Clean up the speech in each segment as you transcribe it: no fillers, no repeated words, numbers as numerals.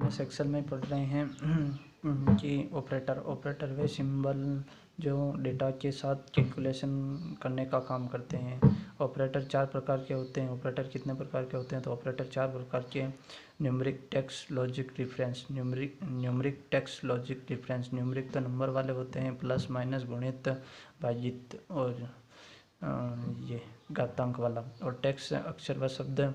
इस एक्सेल में पढ़ रहे हैं कि ऑपरेटर वे सिंबल जो डेटा के साथ कैलकुलेशन करने का काम करते हैं। ऑपरेटर चार प्रकार के होते हैं। ऑपरेटर कितने प्रकार के होते हैं? तो ऑपरेटर चार प्रकार के numeric, text, logic, difference. Numeric, text, logic, difference. Numeric तो नंबर वाले होते हैं, प्लस माइनस, गुणित, भाजित और ये घातांक वाला। और टेक्स्ट अक्षर व शब्द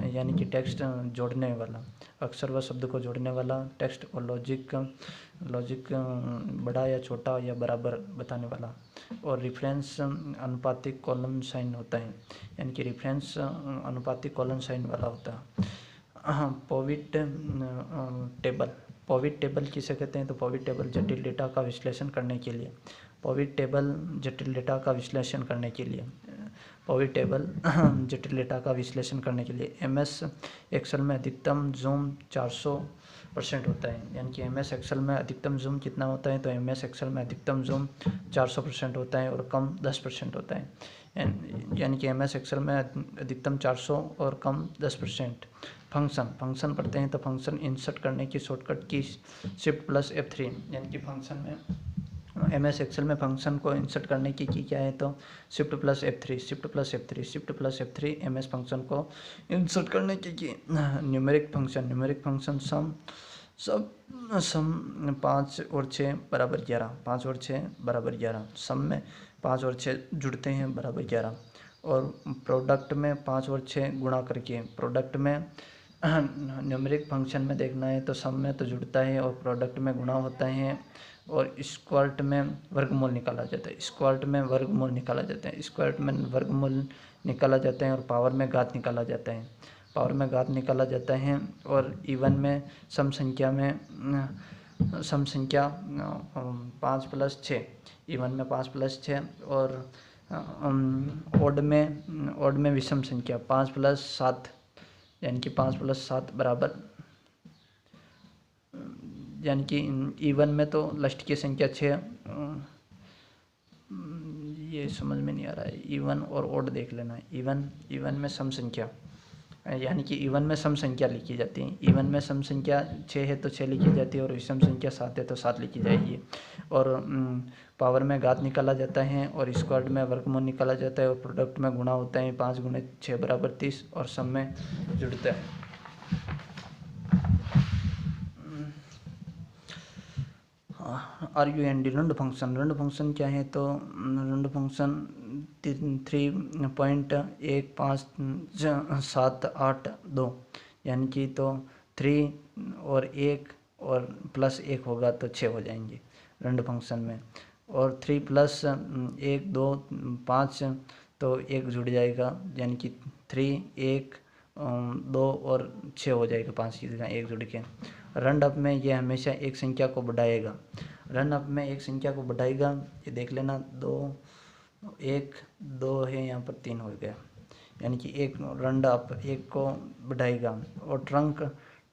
यानी कि टेक्स्ट जोड़ने वाला, अक्षर व शब्द को जोड़ने वाला टेक्स्ट। और लॉजिक बड़ा या छोटा या बराबर बताने वाला। और रेफरेंस अनुपातिक कॉलम साइन होता है, यानी कि रेफरेंस अनुपातिक कॉलम साइन वाला होता है। पॉविट टेबल किसे कहते हैं? तो पॉविट टेबल जटिल डेटा का विश्लेषण करने के लिए। पॉविट टेबल जटिल डेटा का विश्लेषण करने के लिए। पॉविट टेबल जटिल डेटा का विश्लेषण करने के लिए एमएस एक्सेल में अधिकतम जूम 400% होता है। यानी कि एमएस एक्सेल में अधिकतम जूम कितना होता है? तो एमएस एक्सेल में अधिकतम जूम 400% होता है और कम 10% होता है। यानी कि एमएस एक्सेल में अधिकतम 400 और कम 10%। फंक्शन पढ़ते हैं तो फंक्शन इंसर्ट करने की शॉर्टकट की शिफ्ट प्लस F3। यानी कि फंक्शन में एमएस एक्सेल में फंक्शन को इंसर्ट करने की क्या है? तो shift plus F3 MS function को इंसर्ट करने की। न्यूमेरिक फंक्शन सम 5 और 6 बराबर 11, 5 और 6 बराबर 11। सम में 5 और 6 जुड़ते हैं बराबर 11। और प्रोडक्ट में 5 और 6 गुणा करके, प्रोडक्ट में न्यूमेरिक फंक्शन में देखना है तो सम में तो जुड़ता है और प्रोडक्ट में गुणा होता है। और स्क्वार्ट में वर्गमूल निकाला जाता है। स्क्वार्ट में वर्गमूल निकाला जाता है। स्क्वार्ट में वर्गमूल निकाला जाता है और पावर में घात निकाला जाता है। पावर में घात निकाला जाता है। और इवन में सम संख्या 5 + 6, इवन में 5 + 6। और ओड में विषम संख्या 5 + 7, यानी कि 5 + 7 बराबर, यानी कि इवन में तो लास्ट की संख्या 6, ये समझ में नहीं आ रहा है। इवन और ओड देख लेना। इवन में सम संख्या, यानी कि इवन में सम संख्या लिखी जाती है। इवन में सम संख्या 6 है तो 6 लिखी जाती है और विषम संख्या 7 है तो 7 लिखी जाएगी। और पावर में घात निकाला जाता है और स्क्वायर में वर्गमूल निकाला जाता है और प्रोडक्ट में गुणा होता है। 5 × 6 = 30 और सम में जुड़ता है। RUND रंड फंक्शन क्या है? तो रंड फंक्शन 3.15782, यानी कि तो 3 और 1 और प्लस 1 होगा तो 6 हो जाएंगे रंड फंक्शन में। और 3 + 1 2 5 तो 1 जुड़ जाएगा, यानी कि 3 1 2 और 6 हो जाएगा, 5 की जगह 1 जुड़ के। रन अप में ये हमेशा एक संख्या को बढ़ाएगा। रन अप में एक संख्या को बढ़ाएगा, ये देख लेना। 2 1 2 है, यहाँ पर 3 हो गया, यानी कि एक रन अप 1 को बढ़ाएगा। और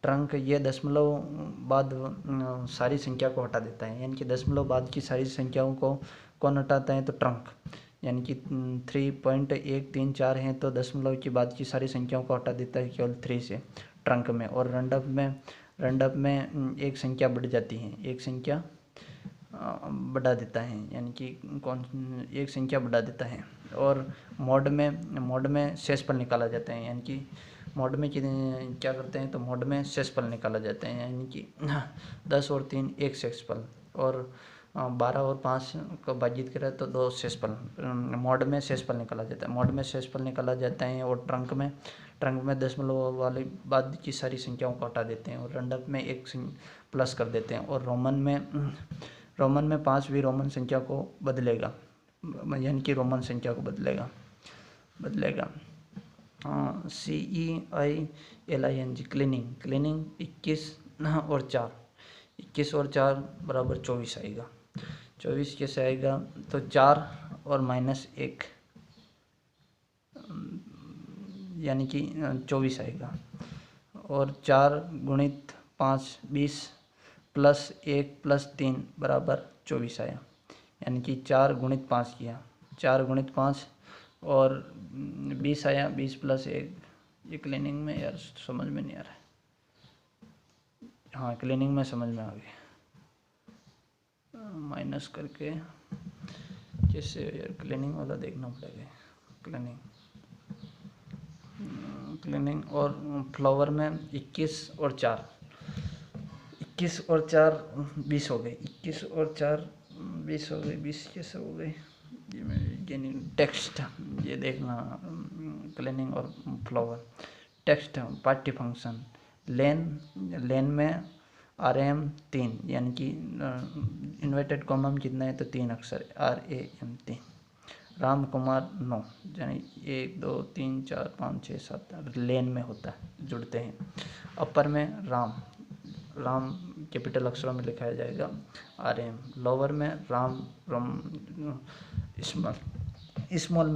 ट्रंक ये दशमलव बाद सारी संख्या को हटा देता है, यानी कि दशमलव बाद की सारी संख्याओं को कौन हटाता है? तो ट्रंक, यानी कि 3.134 हैं तो दशमलव के बाद की सारी संख्याओं को हटा देता है केवल 3 से ट्रंक में। और रंडअप में एक संख्या बढ़ जाती है, एक संख्या बढ़ा देता है, यानी कि एक संख्या बढ़ा देता है। और मोड में शेषफल निकाला जाता है, यानी कि मोड में क्या करते हैं? तो मोड में शेषफल निकाला जाता है, यानी कि 10 और 3 एक शेषफल, और 12 और 5 को भाजित करें तो 2 शेषफल। मोड में शेषफल निकाला जाता है, मोड में शेषफल निकाला जाता है। और ट्रंक में दशमलव वाली बाद की सारी संख्याओं को हटा देते हैं और रंडअप में एक प्लस कर देते हैं। और रोमन में 5वीं रोमन संख्या को बदलेगा, यानी कि रोमन संख्या को बदलेगा। CEILING क्लीनिंग 21 और 4 बराबर 24 आएगा। 24 कैसे आएगा? तो 4 और -1, यानी कि 24 आएगा। और 4 × 5 20 + 1 + 3 बराबर 24 आया, यानी कि 4 × 5 किया, 4 × 5 और 20 आया। 20 + 1, ये क्लीनिंग में यार समझ में नहीं आ रहा है। हाँ क्लीनिंग में समझ में आ गई, माइनस करके कैसे यार, क्लीनिंग वाला देखना पड़ेगा। क्लीनिंग और फ्लावर में 21 और 4, 21 और 4 20 हो गई, 21 और 4 20 हो गई, 20 कैसे हो गई ये मैं टेक्स्ट, ये देखना क्लीनिंग और फ्लावर। टेक्स्ट पार्टी फंक्शन लेन में RM 3 यानी कि इन्वर्टेड कॉमा में कितना है तो 3 अक्षर RAM 3। राम कुमार 9 यानी 1 2 3 4 5 6 7 लेन में होता है, जुड़ते हैं। अपर में राम कैपिटल अक्षरों में लिखाया जाएगा RM। लोअर में राम स्मॉल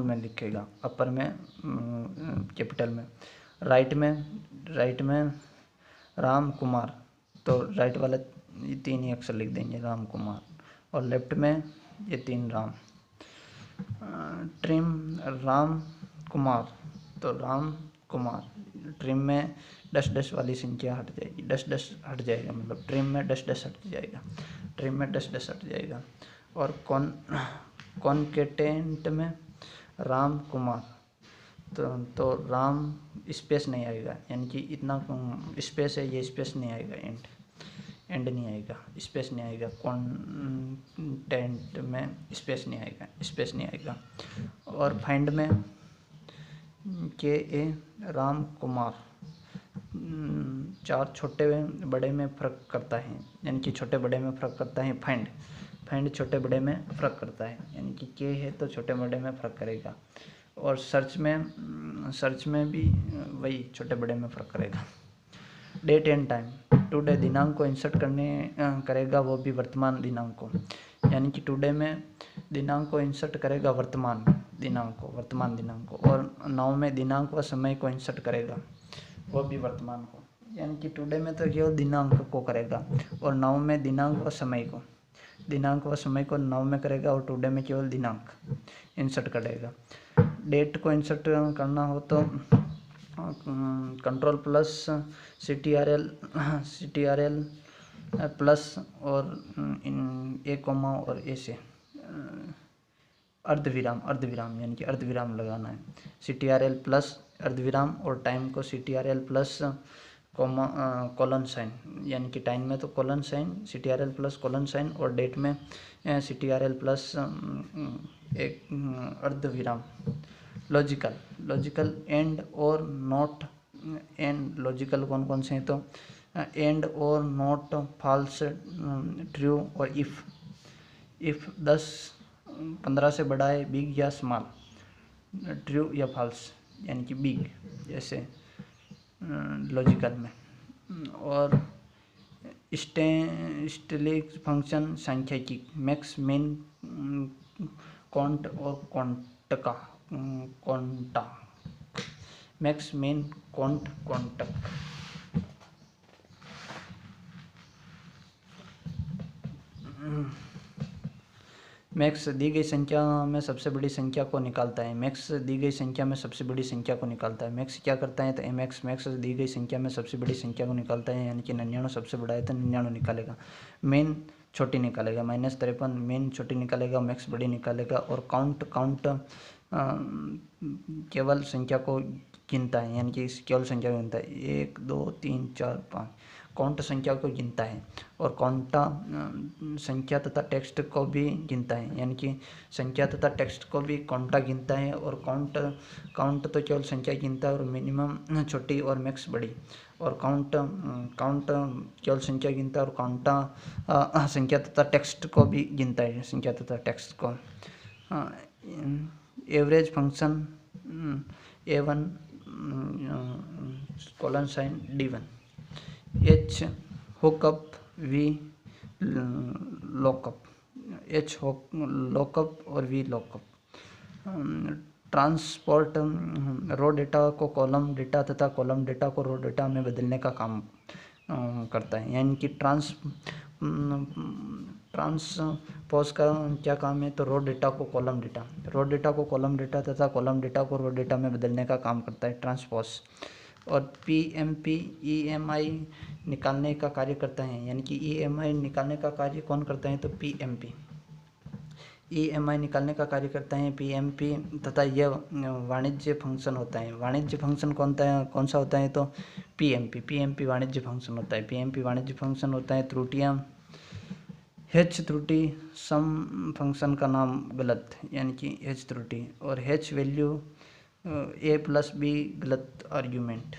में लिखेगा, अपर में कैपिटल में। राइट में राम कुमार, तो राइट वाला ये 3 ही अक्षर लिख देंगे राम कुमार, और लेफ्ट में ये 3 राम। ट्रिम राम कुमार, तो राम कुमार, ट्रिम में डस वाली संख्या हट जाएगी, डस हट जाएगा, मतलब ट्रिम में डस हट जाएगा। और कॉन्केटेंट में राम कुमार, तो राम स्पेस नहीं आएगा, यानी कि इतना स्पेस है, ये स्पेस नहीं आएगा, एंड नहीं आएगा, स्पेस नहीं आएगा। कॉन्टेंट में स्पेस नहीं आएगा। और फाइंड में KA राम कुमार 4 छोटे बड़े में फ़र्क करता है, यानी कि छोटे बड़े में फ़र्क करता है। फाइंड छोटे बड़े में फ़र्क करता है, यानी कि K है तो छोटे बड़े में फ़र्क करेगा। और सर्च में भी वही छोटे बड़े में फ़र्क करेगा। डेट एंड टाइम टुडे, दिनांक को इंसर्ट करेगा, वो भी वर्तमान दिनांक को, यानी कि टुडे में दिनांक को इंसर्ट करेगा वर्तमान दिनांक को। और नाउ में दिनांक व समय को इंसर्ट करेगा, वो भी वर्तमान को, यानी कि टुडे में तो केवल दिनांक को करेगा, और नाउ में दिनांक व समय को नाउ में करेगा, और टुडे में केवल दिनांक इंसर्ट करेगा। डेट को इंसर्ट करना हो तो कंट्रोल प्लस CTRL प्लस और A कोमा और A से अर्धविराम यानी कि अर्धविराम लगाना है। CTRL प्लस अर्धविराम, और टाइम को CTRL प्लस कोलन साइन, यानी कि टाइम में तो colon sign, CTRL plus colon sign, और डेट में CTRL प्लस एक अर्धविराम। लॉजिकल एंड और नॉट एंड, लॉजिकल कौन से हैं तो एंड और नॉट, फॉल्स, ट्रू और इफ़ 10-15 से बड़ा है, बिग या स्मॉल, ट्रू या फॉल्स, यानी कि बिग जैसे लॉजिकल में। और स्टेटिक फंक्शन सांख्यिकी, मैक्स मिन कॉन्ट और क्वांटा, मैक्स मिन क्वांटक। मैक्स दी गई संख्या में सबसे बड़ी संख्या को निकालता है। मैक्स क्या करता है तो मैक्स दी गई संख्या में सबसे बड़ी संख्या को निकालता है, यानी कि 99 सबसे बड़ा है तो 99 निकालेगा। मेन छोटी निकालेगा, -53 मेन छोटी निकालेगा, मैक्स बड़ी निकालेगा। और काउंट केवल संख्या को गिनता है, यानी कि केवल संख्या को गिनता है, 1 2 3 4 5, काउंट संख्या को गिनता है। और काउंटा संख्या तथा टेक्स्ट को भी गिनता है, यानी कि संख्या तथा टेक्स्ट को भी काउंटा गिनता है। और काउंट तो केवल संख्या गिनता है, और मिनिमम छोटी और मैक्स बड़ी। और काउंट केवल संख्या गिनता है, और काउंटा संख्या तथा टेक्स्ट को भी गिनता है, संख्या तथा टेक्स्ट को। Average function A1 colon sign D1, H lookup, V lookup, H lookup और V lookup. Transport row data को कॉलम डेटा तथा कॉलम डेटा को रो डेटा में बदलने का काम करता है, यानी कि ट्रांसपोज का क्या काम है तो रो डेटा को कॉलम डेटा तथा कॉलम डेटा को रो डेटा में बदलने का काम करता है ट्रांसपोज। और P M P E M I निकालने का कार्य करता है, यानी कि ई एम आई निकालने का कार्य कौन करता है, तो P M P E M I निकालने का कार्य करता है पी एम पी, तथा यह वाणिज्य फंक्शन होता है। वाणिज्य फंक्शन कौन सा होता है, तो पी एम पी वाणिज्य फंक्शन होता है। पी एम पी वाणिज्य फंक्शन होता है। त्रुटियाँ, हेच त्रुटि, सम फंक्शन का नाम गलत, यानी कि हेच त्रुटि, और हेच वैल्यू ए प्लस बी गलत आर्ग्यूमेंट।